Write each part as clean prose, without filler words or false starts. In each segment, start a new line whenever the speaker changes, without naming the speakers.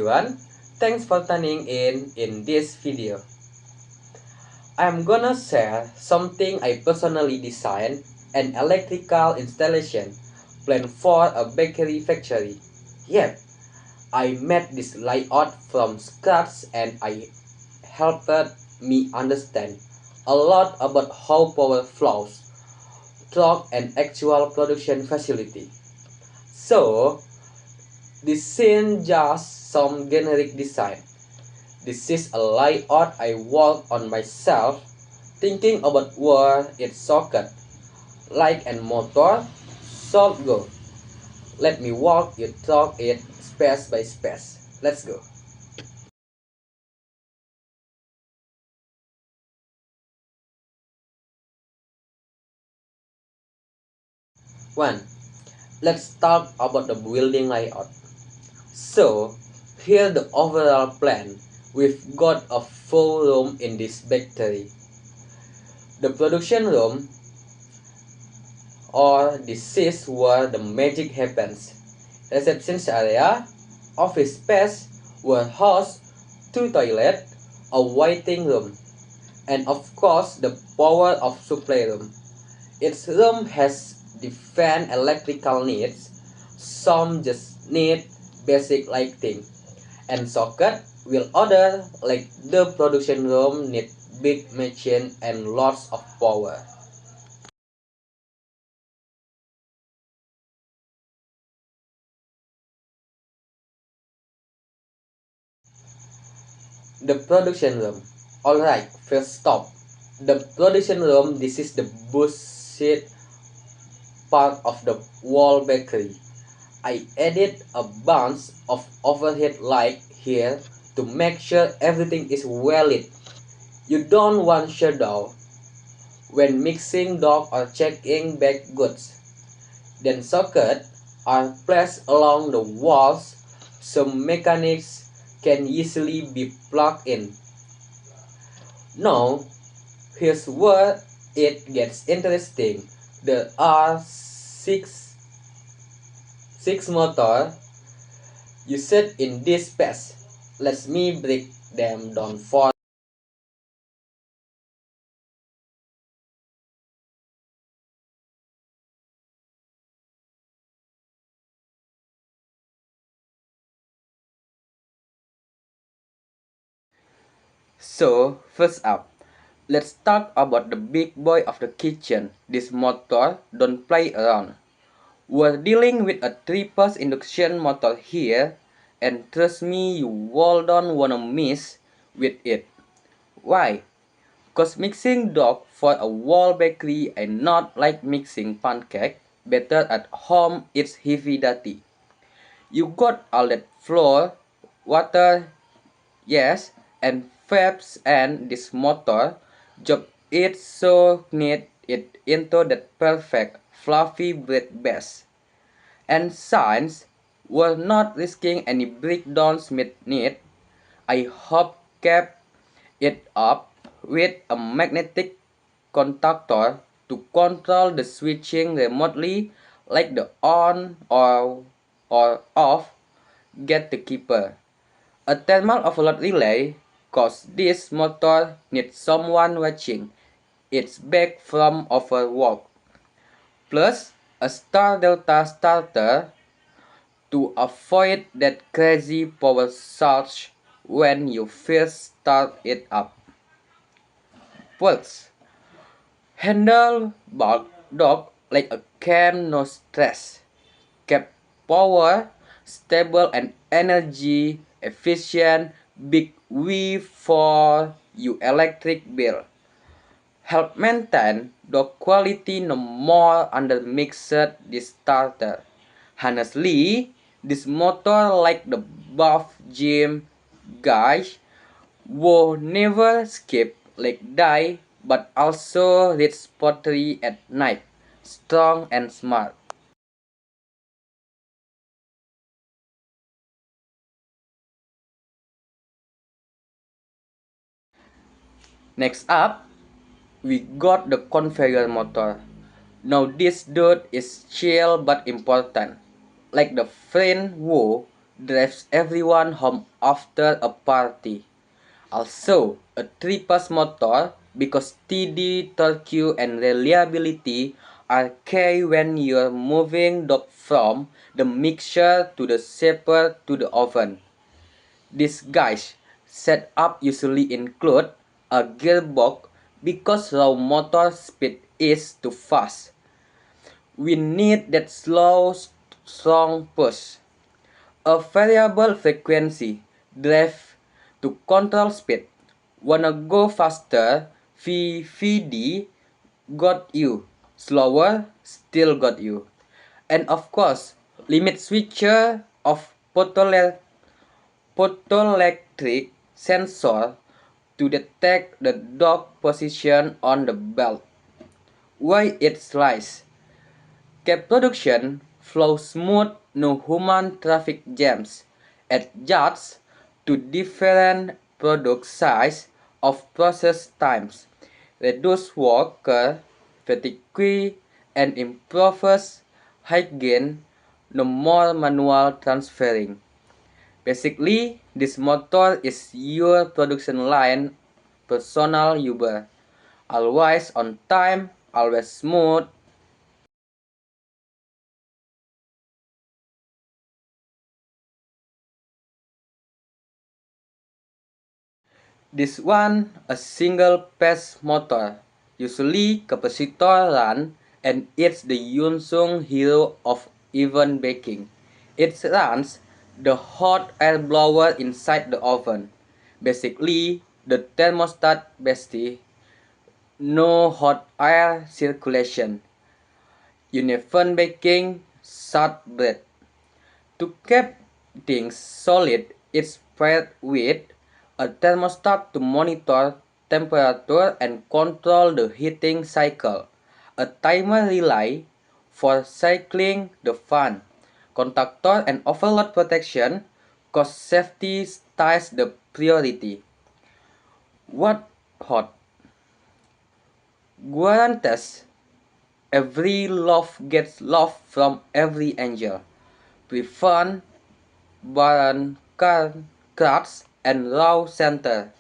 everyone, thanks for tuning in this video. I'm gonna share something I personally designed, an electrical installation planned for a bakery factory. Yep, I made this layout from scratch and I helped me understand a lot about how power flows through an actual production facility. So, this isn't just some generic design. This is a layout I work on myself, thinking about where its socket, like and motor, should go. Let me walk you through it space by space. Let's go. 1. Let's talk about the building layout. So, here the overall plan. We've got a full room in this factory. The production room, or this is where the magic happens. Reception area, office space, warehouse, two toilets, a waiting room, and of course the power of supply room. Each room has different electrical needs. Some just need basic lighting, and socket will other like the production room need big machine and lots of power. The production room. Alright, first stop. The production room, this is the bullshit part of the wall bakery. I added a bunch of overhead light here to make sure everything is well lit. You don't want shadow when mixing dough or checking baked goods. Then sockets are placed along the walls so mechanics can easily be plugged in. Now, here's where it gets interesting. There are six motors you set in this space. Let me break them down for. So, first up, let's talk about the big boy of the kitchen. This motor don't play around. We're dealing with a 3-phase induction motor here, and trust me, you all don't wanna miss with it. Why? Cause mixing dough for a wall bakery and not like mixing pancake. Better at home, it's heavy duty. You got all that flour, water, yes, and fabs, and this motor job it so knead it into that perfect fluffy bread base. And since we're not risking any breakdowns mid-need, I hope kept it up with a magnetic contactor to control the switching remotely like the on or off get the keeper. A thermal overload relay, cause this motor needs someone watching its back from overwork. Plus a star delta starter to avoid that crazy power surge when you first start it up. Pulse. Handle bulk dog like a cam, no stress. Kept power, stable and energy efficient, big V for you electric bill. Help maintain the quality no more under mixed this starter. Honestly, this motor like the buff gym guys will never skip leg day but also reads pottery at night. Strong and smart. Next up, we got the conveyor motor. Now this dude is chill but important. Like the friend who drives everyone home after a party. Also, a three-pass motor because steady torque and reliability are key when you're moving dough from the mixer to the shaper to the oven. These guys setup usually include a gearbox because raw motor speed is too fast. We need that slow, strong push. A variable frequency drive to control speed. Wanna go faster? VVD got you. Slower? Still got you. And of course, limit switcher of photoelectric sensor to detect the dog position on the belt. Why it slice? Keep production flow smooth, no human traffic jams. Adjusts to different product size of process times. Reduce worker fatigue and improves hygiene, no more manual transferring. Basically, this motor is your production line personal Uber. Always on time, always smooth. This one, a single phase motor, usually capacitor run, and it's the unsung hero of even baking. It runs the hot air blower inside the oven. Basically, the thermostat bestie, no hot air circulation. Uneven baking, short bread. To keep things solid, it's paired with a thermostat to monitor temperature and control the heating cycle, a timer relay for cycling the fan, contactor and overload protection, cause safety stays the priority. What hot? Guarantees every loaf gets love from every angel. Prevent barn cracks and raw center.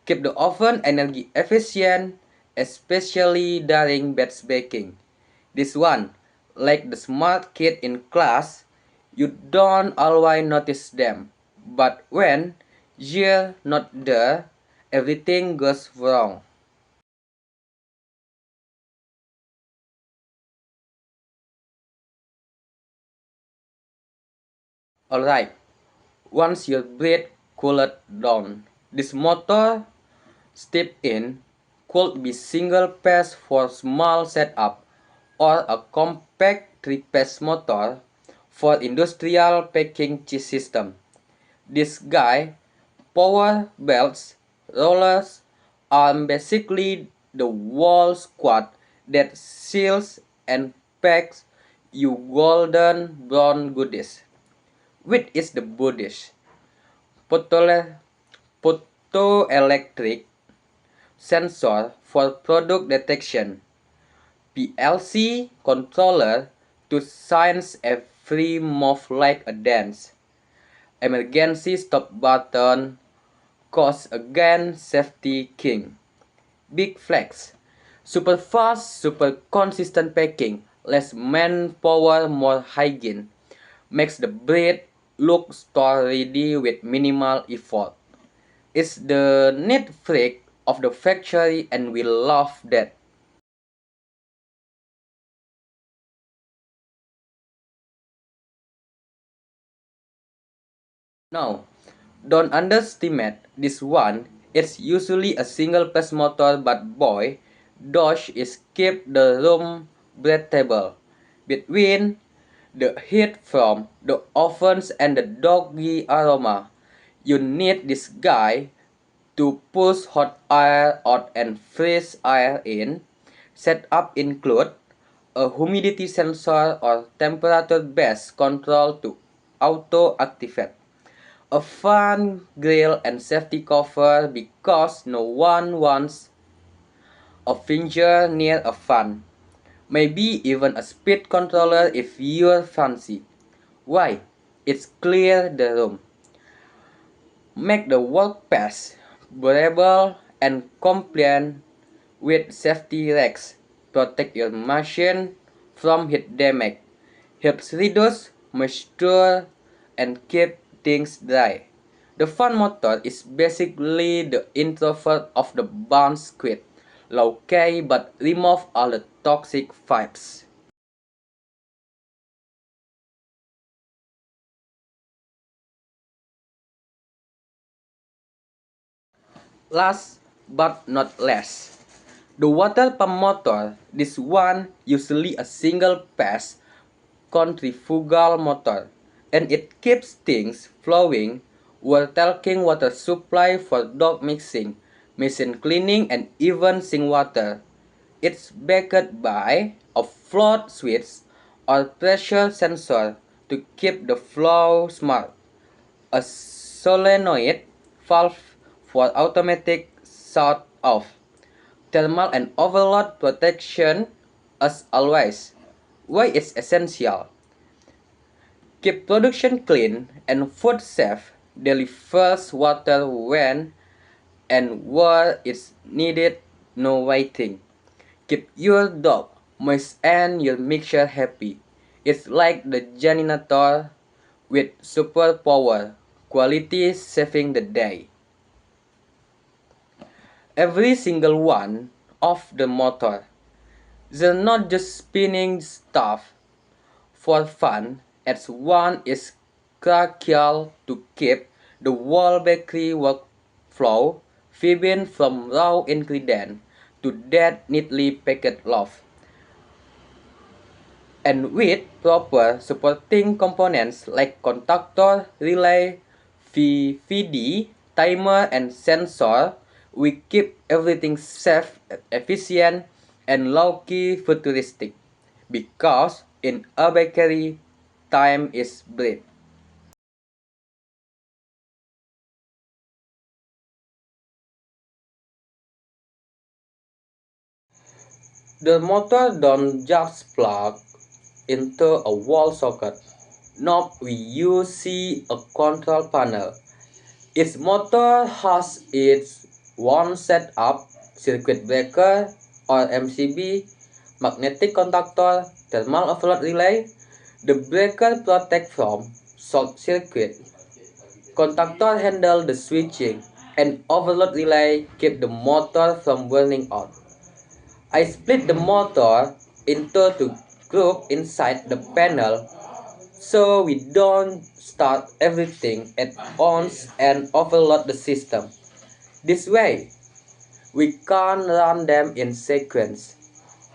Keep the oven energy efficient, especially during batch baking. This one, like the smart kid in class, you don't always notice them. But when you're not there, everything goes wrong. Alright, once your bread cooled down, this motor step in could be single phase for small setup or a compact three-phase motor for industrial packing system. This guy, power belts, rollers are basically the wall squad that seals and packs you golden brown goodies. Which is the Buddhist photoelectric sensor for product detection, PLC controller to sense every move like a dance, emergency stop button, cost again safety king, big flex, super fast, super consistent packing, less manpower, more hygiene, makes the bread look store ready with minimal effort. It's the neat freak of the factory and we love that. Now, don't underestimate this one. It's usually a single phase motor, but boy, does is keep the room breathable. Between the heat from the ovens and the doggy aroma, you need this guy to push hot air out and fresh air in. Setup include a humidity sensor or temperature-based control to auto-activate, a fan grill and safety cover because no one wants a finger near a fan. Maybe even a speed controller if you're fancy. Why? It's clear the room. Make the workspace breathable and compliant with safety racks. Protect your machine from heat damage. Helps reduce moisture and keep things dry. The fan motor is basically the introvert of the barn squid. Low K but remove all the toxic vibes. Last but not least, the water pump motor. This one usually a single phase centrifugal motor, and it keeps things flowing while taking water supply for dog mixing, machine cleaning, and even sink water. It's backed by a float switch or pressure sensor to keep the flow smooth, a solenoid valve for automatic shut-off, thermal and overload protection as always. Why it's essential? Keep production clean and food safe. Delivers water when and where it's needed, no waiting. Keep your dog moist and your mixture happy. It's like the janitor with superpower, quality saving the day. Every single one of the motor. They're not just spinning stuff for fun, as one is crucial to keep the whole bakery workflow vibrant from raw ingredient to that neatly packaged loaf. And with proper supporting components like contactor, relay, VVD, timer, and sensor, we keep everything safe, efficient, and low-key futuristic. Because in a bakery, time is bread. The motor don't just plug into a wall socket. Nope, we use see a control panel. Each motor has its own setup, circuit breaker or MCB, magnetic contactor, thermal overload relay. The breaker protect from short circuit. Contactor handle the switching, and overload relay keep the motor from burning out. I split the motor into two groups inside the panel so we don't start everything at once and overload the system. This way, we can run them in sequence.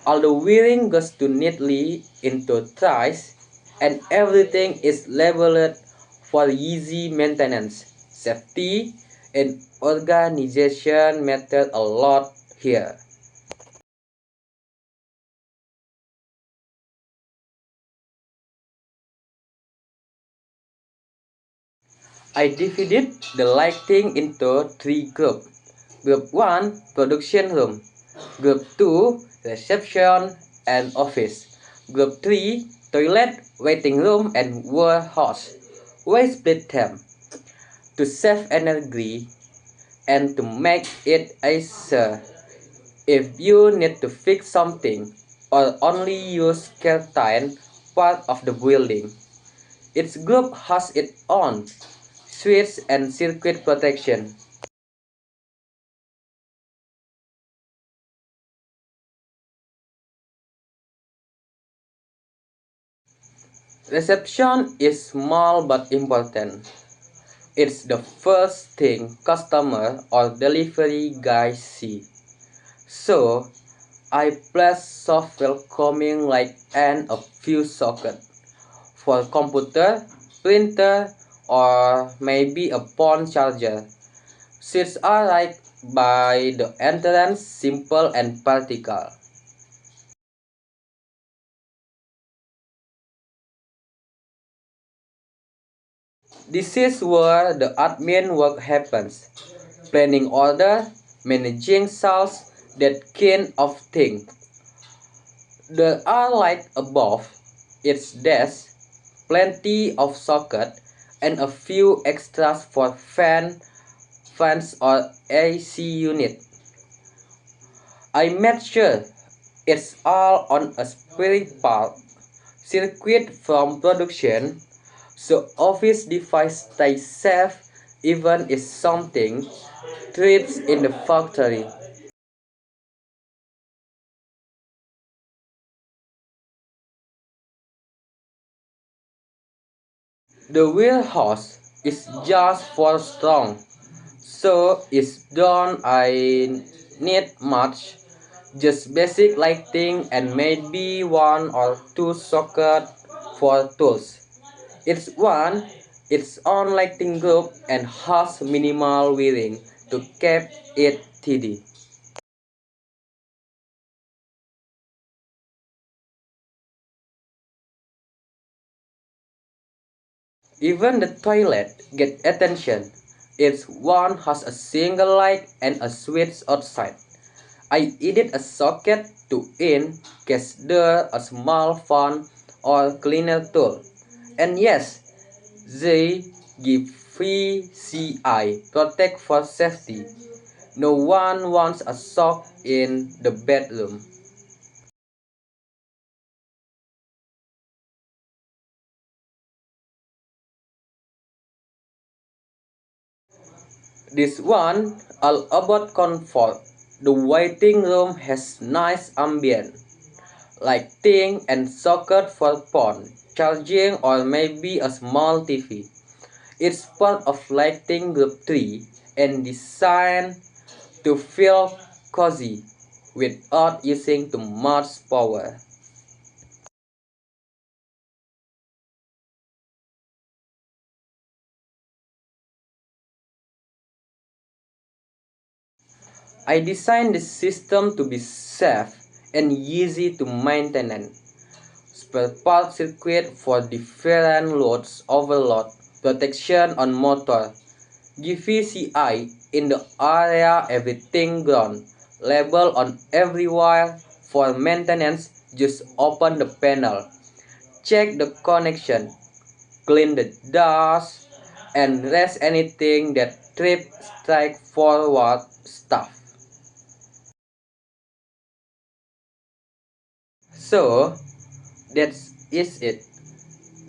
All the wiring goes to neatly into trays and everything is labeled for easy maintenance. Safety and organization matter a lot here. I divided the lighting into three groups. Group 1 production room, Group 2 reception and office, Group 3 toilet, waiting room and warehouse. Why split them? To save energy and to make it easier if you need to fix something or only use certain part of the building. Each group has its own switch and circuit protection. Reception is small but important. It's the first thing customer or delivery guys see. So, I place soft welcoming light and a few sockets for computer, printer, or maybe a phone charger. Seats are right by the entrance, simple and practical. This is where the admin work happens. Planning order, managing sales, that kind of thing. There are light above its desk, plenty of socket, and a few extras for fans or AC unit. I made sure it's all on a spare circuit from production, so office device stay safe even if something trips in the factory. The warehouse is just for strong, so it's done. I need much, just basic lighting and maybe one or two socket for tools. Its own lighting group and has minimal wiring to keep it tidy. Even the toilet get attention. Its one has a single light and a switch outside. I added a socket to in case there a small fan or cleaner tool. And yes, they give free CI protect for safety. No one wants a sock in the bedroom. This one all about comfort. The waiting room has nice ambient lighting and socket for phone charging or maybe a small TV. It's part of lighting group 3 and designed to feel cozy without using too much power. I designed the system to be safe and easy to maintain. Spare part circuit for different loads, overload protection on motor, GVCI in the area, everything ground, label on every wire. For maintenance, just open the panel, check the connection, clean the dust, and rest anything that trip straightforward stuff. So is it.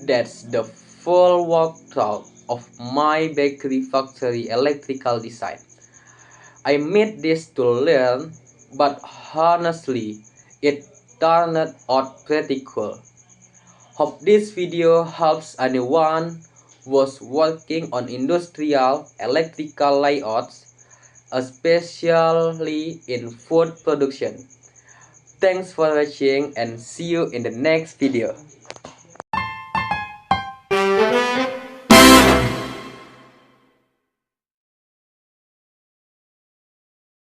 That's the full walkthrough of my bakery factory electrical design. I made this to learn, but honestly, it turned out pretty cool. Hope this video helps anyone who's working on industrial electrical layouts, especially in food production. Thanks for watching and see you in the next video.